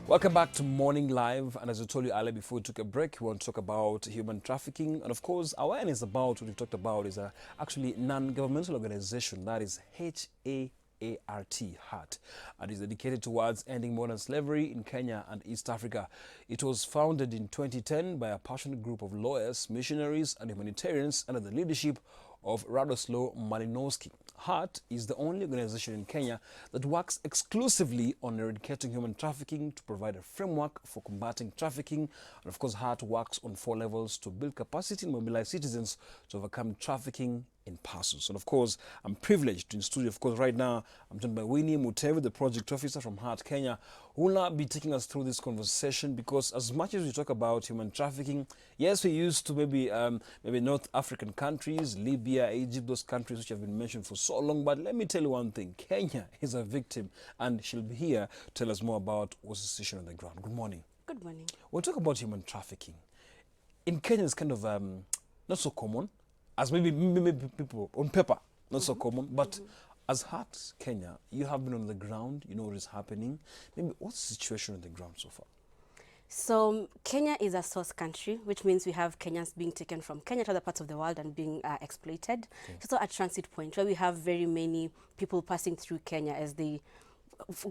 Welcome back to Morning Live, and as I told you earlier before we took a break, we want to talk about human trafficking, and of course awareness about what we've talked about is actually non-governmental organization, that is HAART, HAART, and is dedicated towards ending modern slavery in Kenya and East Africa. It was founded in 2010 by a passionate group of lawyers, missionaries and humanitarians under the leadership of Radosław Malinowski. HAART is the only organization in Kenya that works exclusively on eradicating human trafficking to provide a framework for combating trafficking. And of course, HAART works on 4 levels to build capacity and mobilize citizens to overcome trafficking in persons. And of course, I'm privileged in studio. Of course, right now, I'm joined by Winnie Mutevi, the project officer from HAART Kenya, who will now be taking us through this conversation, because as much as we talk about human trafficking, yes, we used to maybe North African countries, Libya, Egypt, those countries which have been mentioned for so long. But let me tell you one thing, Kenya is a victim, and she'll be here to tell us more about what's the situation on the ground. Good morning. Good morning. We'll talk about human trafficking. In Kenya, it's kind of not so common, as maybe people on paper, not so common, but as HAART Kenya, you have been on the ground, you know what is happening. Maybe what's the situation on the ground so far? So Kenya is a source country, which means we have Kenyans being taken from Kenya to other parts of the world and being exploited. Okay. It's also a transit point where we have very many people passing through Kenya as they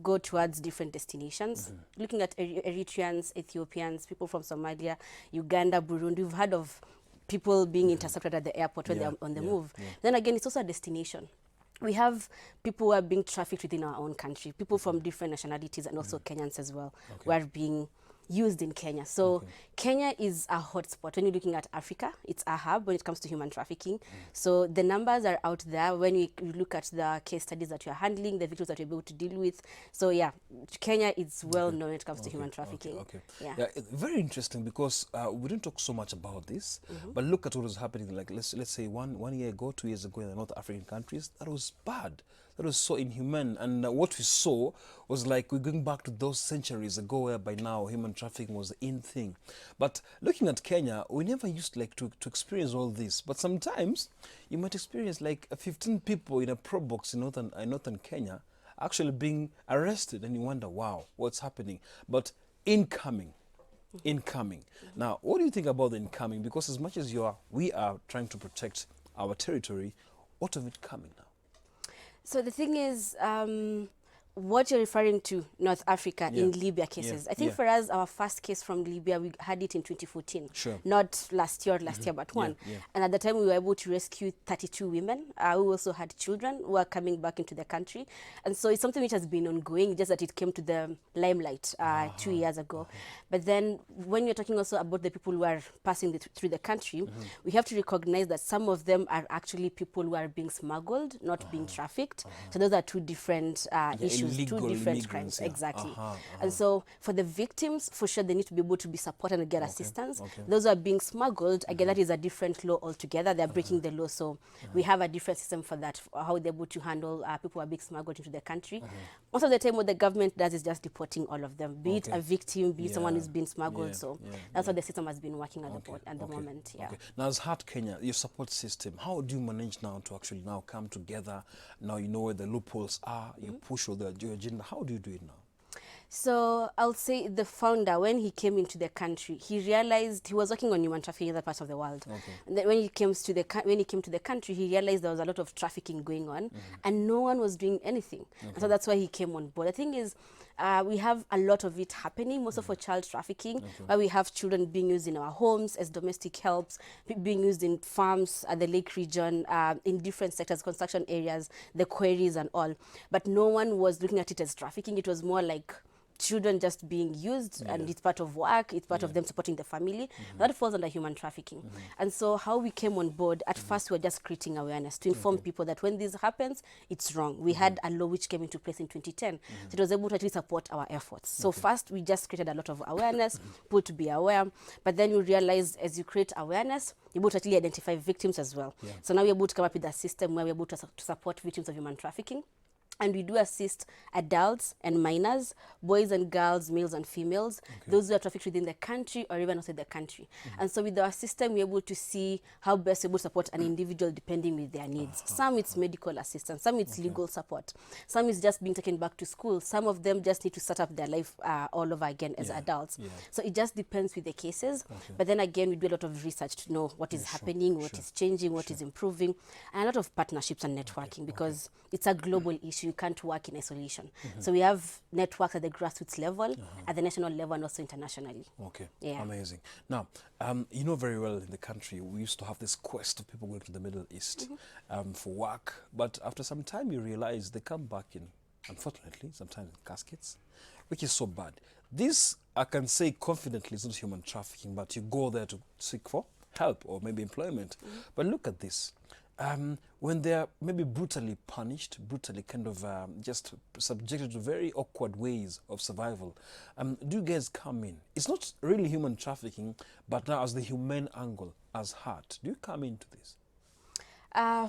go towards different destinations. Looking at Eritreans, Ethiopians, people from Somalia, Uganda, Burundi, we've heard of people being intercepted at the airport when they're on the move. Then again, it's also a destination. We have people who are being trafficked within our own country, people from different nationalities and also Kenyans as well, who are being used in Kenya. So Kenya is a hotspot. When you're looking at Africa, it's a hub when it comes to human trafficking. So the numbers are out there when we look at the case studies that you're handling, the victims that you're able to deal with. So yeah, Kenya is well known when it comes to human trafficking. Yeah, very interesting, because we didn't talk so much about this, but look at what was happening. Like let's say one year ago, 2 years ago in the North African countries. That was bad. That was so inhumane. And what we saw was like we're going back to those centuries ago, where by now human trafficking was the in thing. But looking at Kenya, we never used like to experience all this. But sometimes you might experience like 15 people in a pro box in northern Kenya actually being arrested, and you wonder, wow, what's happening? But incoming. Now, what do you think about the incoming? Because as much as we are trying to protect our territory, what of it coming now? So the thing is, what you're referring to, North Africa, in Libya cases. I think for us, our first case from Libya, we had it in 2014. Sure. Not last year, but one. And at the time, we were able to rescue 32 women. We also had children who are coming back into the country. And so it's something which has been ongoing, just that it came to the limelight 2 years ago. But then when you're talking also about the people who are passing through the country, we have to recognize that some of them are actually people who are being smuggled, not being trafficked. So those are two different issues. Two different crimes, exactly. And so for the victims, for sure, they need to be able to be supported and get assistance. Those who are being smuggled, again, that is a different law altogether. They're breaking the law. So we have a different system for that, for how they're able to handle people who are being smuggled into the country. Most of the time, what the government does is just deporting all of them, be it a victim, be it someone who's been smuggled. So that's what the system has been working at the moment. Now, as HAART Kenya, your support system, how do you manage now to actually now come together? Now you know where the loopholes are, you push all the agenda. How do you do it now? So I'll say the founder, when he came into the country, he realized he was working on human trafficking in other parts of the world. And then when he came to the country, he realized there was a lot of trafficking going on, and no one was doing anything. And so that's why he came on board. The thing is, we have a lot of it happening, most of for child trafficking, where we have children being used in our homes as domestic helps, being used in farms at the Lake region, in different sectors, construction areas, the quarries and all. But no one was looking at it as trafficking. It was more like children just being used, and it's part of work, it's part of them supporting the family. That falls under human trafficking. And so how we came on board, at first we were just creating awareness to inform people that when this happens, it's wrong. We had a law which came into place in 2010, so it was able to actually support our efforts. So first we just created a lot of awareness, people to be aware, but then you realize as you create awareness, you're able to actually identify victims as well. So now we're able to come up with a system where we're able to support victims of human trafficking. And we do assist adults and minors, boys and girls, males and females, those who are trafficked within the country or even outside the country. And so with our system, we're able to see how best we're able to support an individual depending with their needs. Some it's medical assistance, some it's legal support, some is just being taken back to school. Some of them just need to start up their life all over again as adults. So it just depends with the cases. But then again, we do a lot of research to know what is happening, what is changing, what is improving, and a lot of partnerships and networking because it's a global issue. You can't work in isolation. So we have networks at the grassroots level, at the national level, and also internationally. Okay, amazing. Now, you know very well in the country, we used to have this quest of people going to the Middle East for work. But after some time, you realize they come back in, unfortunately, sometimes in caskets, which is so bad. This, I can say confidently, is not human trafficking, but you go there to seek for help or maybe employment. But look at this. When they're maybe brutally punished, brutally kind of just subjected to very awkward ways of survival, do you guys come in? It's not really human trafficking, but now as the humane angle, as HAART, do you come into this?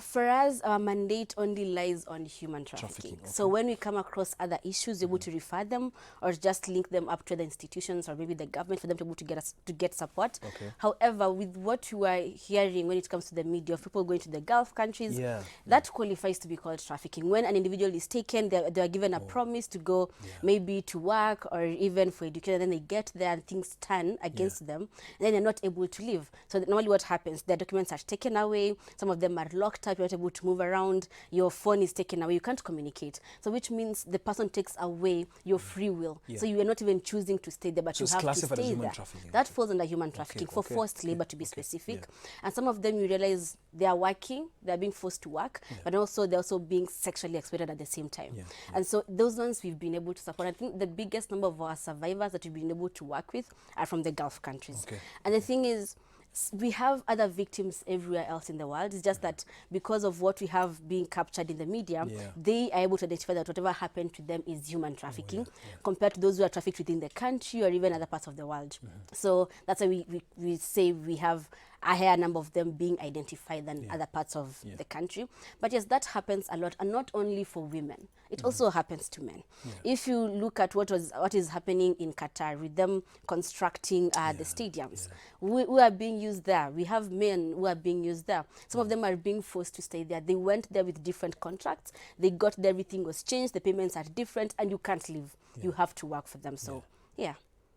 For us, our mandate only lies on human trafficking. So when we come across other issues, we're able to refer them or just link them up to the institutions or maybe the government for them to be able to get support. However, with what you are hearing when it comes to the media of people going to the Gulf countries, that qualifies to be called trafficking. When an individual is taken, they are given a promise to go maybe to work or even for education, and then they get there and things turn against them, and then they're not able to leave. So normally what happens, their documents are taken away, some of them are locked up, you're not able to move around, your phone is taken away, you can't communicate. So which means the person takes away your free will. So you are not even choosing to stay there, but you have to stay there. That falls under human trafficking for forced labor, to be specific. And some of them you realize they are working, they're being forced to work, but also they're also being sexually exploited at the same time. And so those ones we've been able to support. I think the biggest number of our survivors that we've been able to work with are from the Gulf countries. And the thing is, we have other victims everywhere else in the world. It's just that because of what we have being captured in the media, they are able to identify that whatever happened to them is human trafficking compared to those who are trafficked within the country or even other parts of the world. So that's why we say we have a higher number of them being identified than other parts of the country. But yes, that happens a lot, and not only for women. It also happens to men. If you look at what is happening in Qatar with them constructing the stadiums, who are being used there. We have men who are being used there. Some of them are being forced to stay there. They went there with different contracts. They got there, everything was changed. The payments are different, and you can't leave. You have to work for them. So,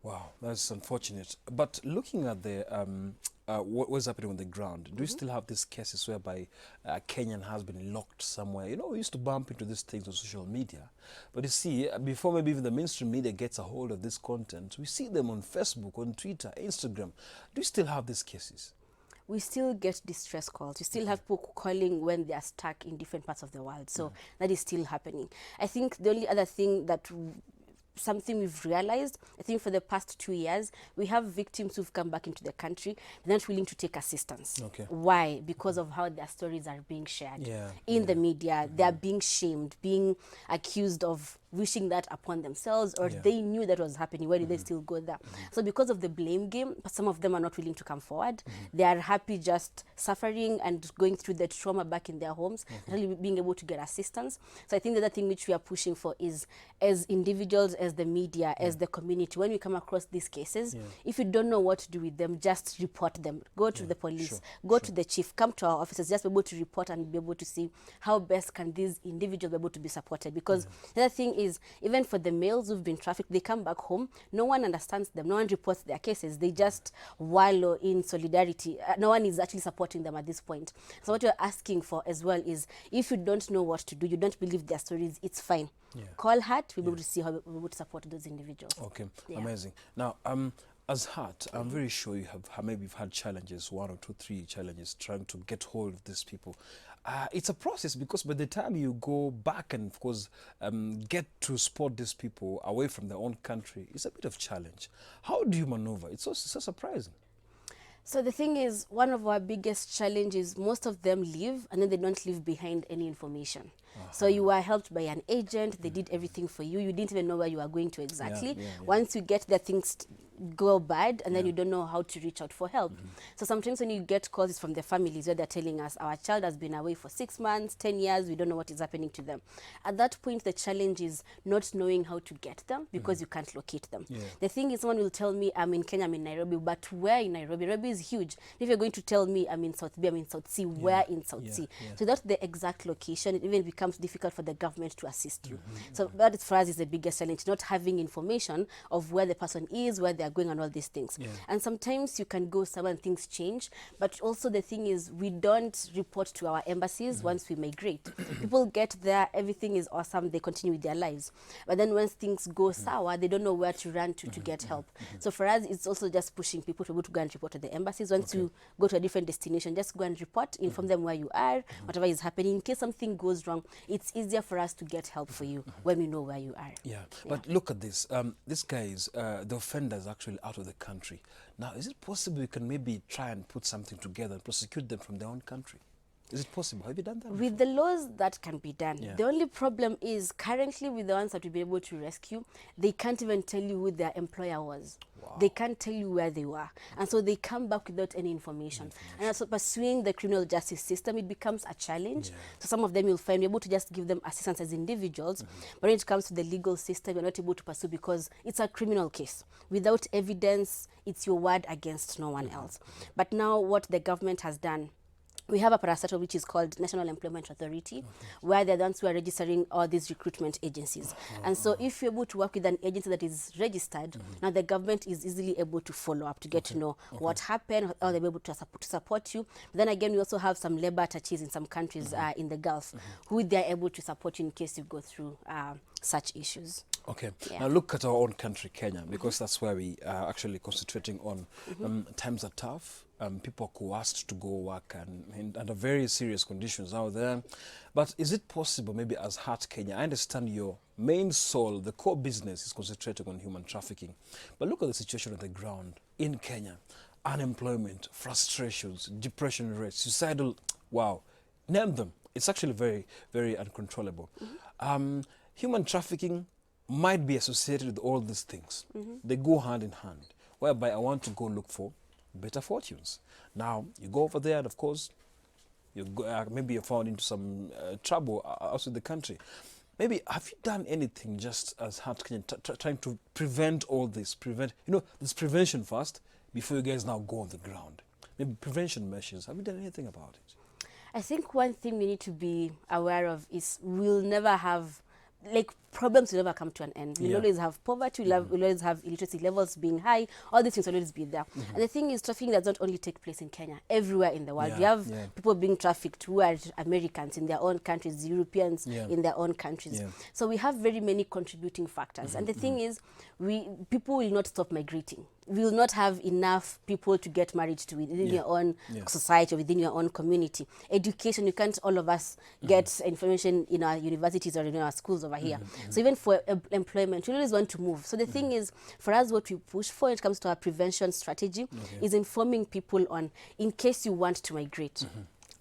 Wow, that's unfortunate. But looking at the what's happening on the ground, do you still have these cases whereby a Kenyan has been locked somewhere? You know, we used to bump into these things on social media. But you see, before maybe even the mainstream media gets a hold of this content, we see them on Facebook, on Twitter, Instagram. Do you still have these cases? We still get distress calls. We still have people calling when they are stuck in different parts of the world. So that is still happening. I think the only other thing that something we've realized, I think for the past 2 years, we have victims who've come back into the country, they're not willing to take assistance. Why? Because of how their stories are being shared in the media. They're being shamed, being accused of wishing that upon themselves, or they knew that was happening. Why did they still go there? So because of the blame game, some of them are not willing to come forward. They are happy just suffering and going through the trauma back in their homes, really being able to get assistance. So I think the other thing which we are pushing for is, as individuals, as the media, as the community, when we come across these cases, if you don't know what to do with them, just report them. Go to the police, go to the chief, come to our offices, just be able to report and be able to see how best can these individuals be able to be supported. Because the other thing is, even for the males who've been trafficked, they come back home, no one understands them, no one reports their cases, they just wallow in solidarity. No one is actually supporting them at this point. So what you're asking for as well is, if you don't know what to do, you don't believe their stories, it's fine. Call HAART, we'll be able to see how we would support those individuals. Amazing. Now, as HAART, I'm very sure you have maybe you've had challenges, 1 or 2, 3 challenges trying to get hold of these people. It's a process, because by the time you go back and, of course, get to spot these people away from their own country, it's a bit of challenge. How do you maneuver? It's so surprising. So the thing is, one of our biggest challenges, most of them leave and then they don't leave behind any information. So you were helped by an agent, they did everything for you, you didn't even know where you were going to exactly. Once you get there, things go bad, and then you don't know how to reach out for help. So sometimes when you get calls from the families where they're telling us our child has been away for 6 months, 10 years, we don't know what is happening to them. At that point, the challenge is not knowing how to get them because you can't locate them. The thing is, someone will tell me, I'm in Kenya, I'm in Nairobi, but where in Nairobi? Nairobi is huge. If you're going to tell me I'm in South B, I'm in South C, where in South C? So without the exact location, it even becomes difficult for the government to assist you. So that is, for us, is the biggest challenge, not having information of where the person is, where they're going, and all these things. And sometimes you can go somewhere and things change, but also the thing is, we don't report to our embassies once we migrate. People get there, everything is awesome, they continue with their lives. But then once things go sour, they don't know where to run to get help. So for us, it's also just pushing people to be able to go and report to the embassies. Once you go to a different destination, just go and report, inform them where you are, whatever is happening. In case something goes wrong, it's easier for us to get help for you when we know where you are. But look at this. This guy is, the offender is actually out of the country. Now, is it possible we can maybe try and put something together and prosecute them from their own country? Is it possible? Have you done that before? With the laws, that can be done. The only problem is, currently with the ones that we'll be able to rescue, they can't even tell you who their employer was. They can't tell you where they were. And so they come back without any information. And also pursuing the criminal justice system, it becomes a challenge. So some of them you'll find you're able to just give them assistance as individuals. But when it comes to the legal system, you're not able to pursue because it's a criminal case. Without evidence, it's your word against no one else. But now what the government has done, we have a parastatal which is called National Employment Authority, where they're the ones who are registering all these recruitment agencies. And so if you're able to work with an agency that is registered, now the government is easily able to follow up to get to know what happened, how they're able to support you. But then again, we also have some labor attaches in some countries in the Gulf, who they're able to support you in case you go through such issues. Now look at our own country, Kenya, because that's where we are actually concentrating on. Times are tough. People are coerced to go work and under very serious conditions out there. But is it possible, maybe as HAART Kenya, I understand your main soul, the core business is concentrating on human trafficking. But look at the situation on the ground in Kenya. Unemployment, frustrations, depression rates, suicidal, wow, name them. It's actually very, very uncontrollable. Human trafficking might be associated with all these things. They go hand in hand, whereby I want to go look for better fortunes. Now, you go over there and, of course, you go, maybe you're found into some trouble outside the country. Maybe, have you done anything just as HAART Kenya, trying to prevent all this? This prevention first, before you guys now go on the ground. Maybe prevention measures. Have you done anything about it? I think one thing we need to be aware of is we'll never have, problems will never come to an end. We'll always have poverty, we'll always have illiteracy levels being high, all these things will always be there. And the thing is, trafficking does not only take place in Kenya, everywhere in the world. We have people being trafficked who are Americans in their own countries, Europeans in their own countries. So we have very many contributing factors. And the thing is, people will not stop migrating. We will not have enough people to get married to within your own society or within your own community. Education, you can't all of us get information in our universities or in our schools over here. So even for employment, we always want to move. So the thing is, for us, what we push for when it comes to our prevention strategy is informing people on, in case you want to migrate,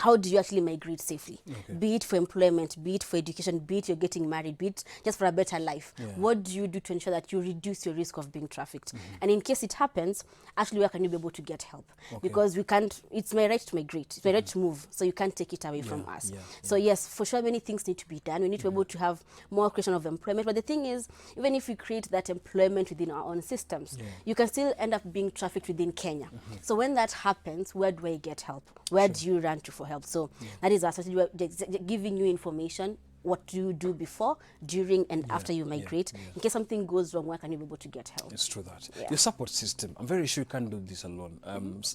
how do you actually migrate safely? Be it for employment, be it for education, be it you're getting married, be it just for a better life. What do you do to ensure that you reduce your risk of being trafficked? And in case it happens, actually, where can you be able to get help? Because we can't, it's my right to migrate, it's my right to move, so you can't take it away from us. So yes, for sure, many things need to be done. We need to be able to have more creation of employment. But the thing is, even if we create that employment within our own systems, you can still end up being trafficked within Kenya. So when that happens, where do I get help? Where do you run to for help? So that is our strategy. We're giving you information, what do you do before, during, and after you migrate. In case something goes wrong, where can you be able to get help? It's true that. Your support system, I'm very sure you can't do this alone.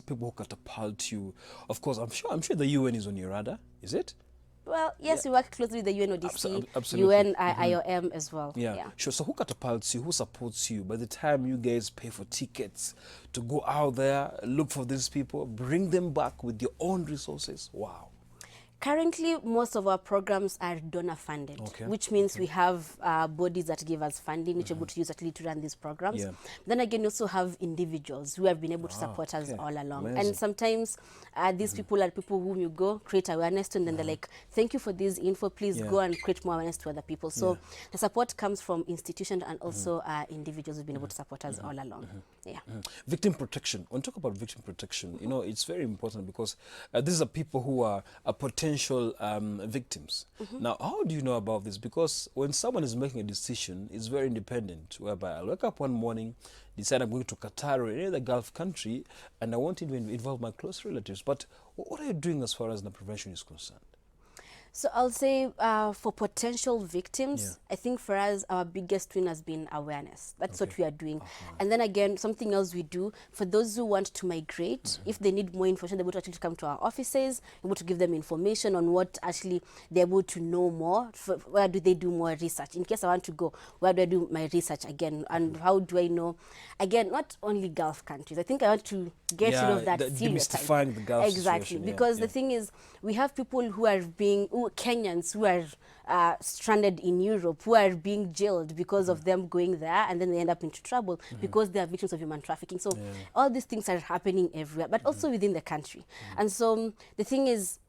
People who catapult you. Of course, I'm sure the UN is on your radar, is it? Well, yes, we work closely with the UNODC, UN, IOM as well. Sure. So who catapults you? Who supports you? By the time you guys pay for tickets to go out there, look for these people, bring them back with your own resources, wow. Currently, most of our programs are donor funded, which means we have bodies that give us funding, which are able to use actually to run these programs. Then again, you also have individuals who have been able to support us all along. Amazing. And sometimes these people are people whom you go create awareness to, and then they're like, thank you for this info, please go and create more awareness to other people. So the support comes from institutions and also individuals who've been able to support us all along. Victim protection. When we talk about victim protection, you know, it's very important because these are people who are potential victims. Now, how do you know about this? Because when someone is making a decision, it's very independent, whereby I'll wake up one morning, decide I'm going to Qatar or any other Gulf country, and I want to involve my close relatives. But what are you doing as far as the prevention is concerned? So I'll say for potential victims, I think for us, our biggest win has been awareness. That's what we are doing. And then again, something else we do, for those who want to migrate, if they need more information, they're able to actually come to our offices, able to give them information on what actually they're able to know more. Where do they do more research? In case I want to go, where do I do my research again? And how do I know? Again, not only Gulf countries. I think I want to get rid of that stereotype. Demystifying the Gulf exactly, situation. because the thing is, we have people who are being Kenyans who are stranded in Europe, who are being jailed because of them going there, and then they end up into trouble because they are victims of human trafficking. So all these things are happening everywhere, but also within the country. And so the thing is,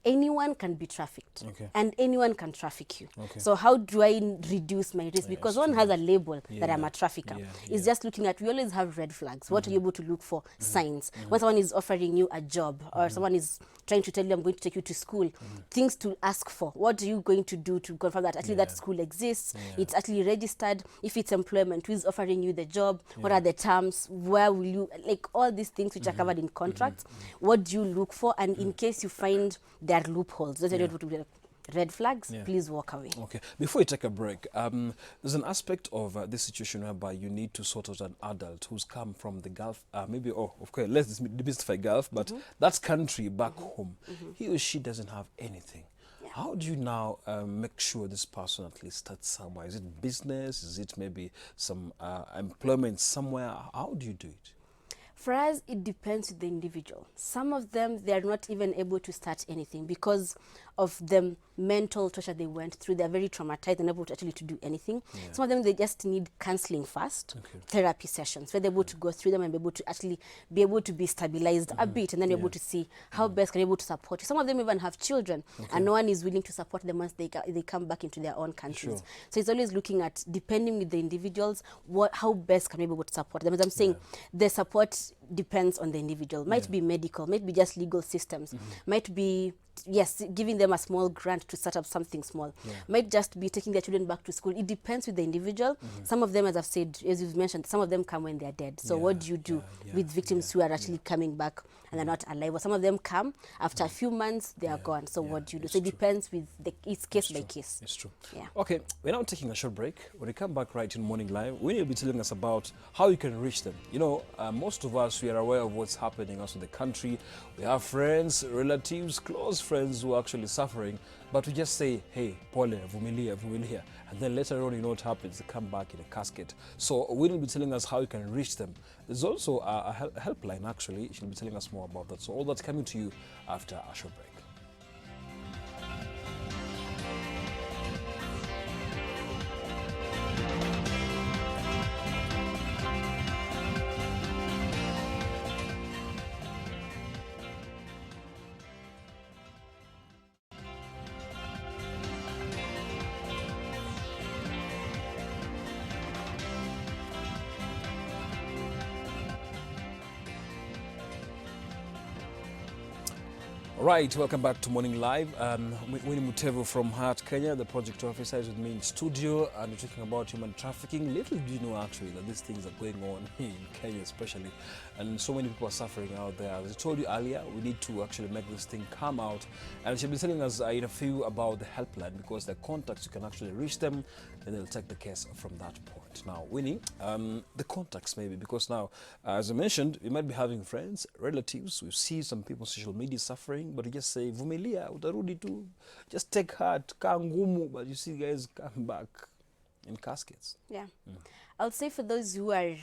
anyone can be trafficked and anyone can traffic you. So how do I reduce my risk? Because one has a label that I'm a trafficker. It's just looking at, we always have red flags. What are you able to look for? Signs. When someone is offering you a job or someone is trying to tell you, I'm going to take you to school, things to ask for. What are you going to do to confirm that actually that school exists? It's actually registered. If it's employment, who is offering you the job? What are the terms? Where will you, like all these things which are covered in contracts, what do you look for? And in case you find there are loopholes, those are red flags, please walk away. Before we take a break, there's an aspect of this situation whereby you need to sort out an adult who's come from the Gulf, maybe, let's demystify Gulf, but that's country back home. He or she doesn't have anything. How do you now make sure this person at least starts somewhere? Is it business? Is it maybe some employment somewhere? How do you do it? For us, it depends on the individual. Some of them, they are not even able to start anything because of the mental torture they went through. They're very traumatized and unable to actually to do anything. Some of them, they just need counseling first, therapy sessions, where they're able to go through them and be able to actually be able to be stabilized a bit, and then able to see how best can be able to support you. Some of them even have children, and no one is willing to support them once they come back into their own countries. So it's always looking at, depending with the individuals, how best can we be able to support them. As I'm saying, the support depends on the individual. Might be medical, might be just legal systems, might be, yes, giving them a small grant to start up something small, might just be taking their children back to school. It depends with the individual. Some of them, as I've said, as you've mentioned, some of them come when they're dead. So what do you do with victims who are actually coming back and they're not alive? Or some of them come after a few months, they are gone. So what do you do? So it depends with it's case by case. It's true. Okay, we're now taking a short break. When we come back right in Morning Live, we will be telling us about how you can reach them. You know, most of us, we are aware of what's happening also in the country. We have friends, relatives, close friends who are actually suffering, but we just say, hey, pole, vumilia, vumilia. And then later on, you know what happens, they come back in a casket. So we will be telling us how you can reach them. There's also a helpline, actually. She'll be telling us more about that. So all that's coming to you after a short break. Right, welcome back to Morning Live. Winnie Mutevo from HAART Kenya, the project officer, is with me in studio, and we're talking about human trafficking. Little do you know actually that these things are going on in Kenya especially, and so many people are suffering out there. As I told you earlier, we need to actually make this thing come out, and she'll be telling us in a few about the helpline, because the contacts, you can actually reach them and they'll take the case from that point. Now, Winnie, the contacts maybe, because now, as I mentioned, we might be having friends, relatives, we see some people on social media suffering, but you just say, vumilia, utarudi tu, just take heart, kaa ngumu, but you see guys come back in caskets. Yeah. I'll say for those who are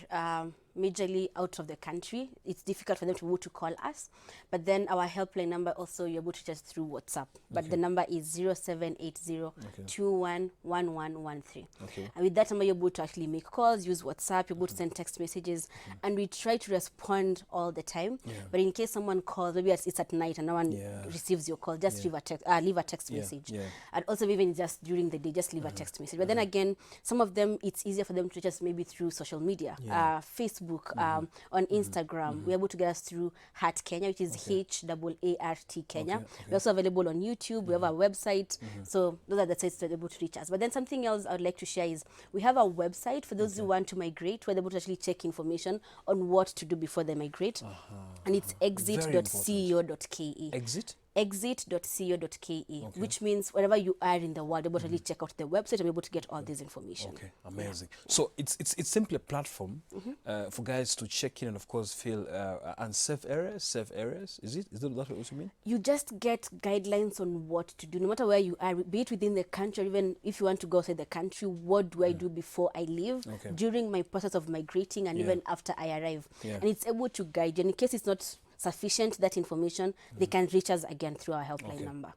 majorly out of the country, it's difficult for them to be able to call us. But then our helpline number also, you're able to just through WhatsApp. But the number is 0780-211113. Okay. And with that number, you're able to actually make calls, use WhatsApp, you're able to send text messages. And we try to respond all the time. But in case someone calls, maybe it's at night and no one receives your call, just leave a text message. And also even just during the day, just leave a text message. But then again, some of them, it's easier for them to just maybe through social media, Facebook, on Instagram. We're able to get us through HAART Kenya, which is HAART Kenya. We're also available on YouTube. We have our website. So those are the sites that are able to reach us. But then something else I would like to share is we have our website for those who want to migrate, where they're able to actually check information on what to do before they migrate. And it's exit.co.ke. Exit? exit.co.ke, which means wherever you are in the world, you're able to really check out the website and be able to get all this information. Okay, amazing. So it's simply a platform for guys to check in and of course feel unsafe areas, safe areas. Is that what you mean? You just get guidelines on what to do, no matter where you are, be it within the country, or even if you want to go outside the country. What do I do before I leave, during my process of migrating, and even after I arrive? And it's able to guide you. And in case it's not sufficient, that information, they can reach us again through our helpline number.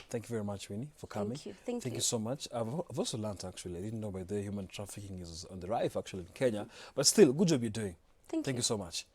Thank you very much, Winnie, for coming. Thank you you so much. I've also learned, actually, I didn't know by the human trafficking is on the rise actually in Kenya, but still, good job you're doing. Thank you so much.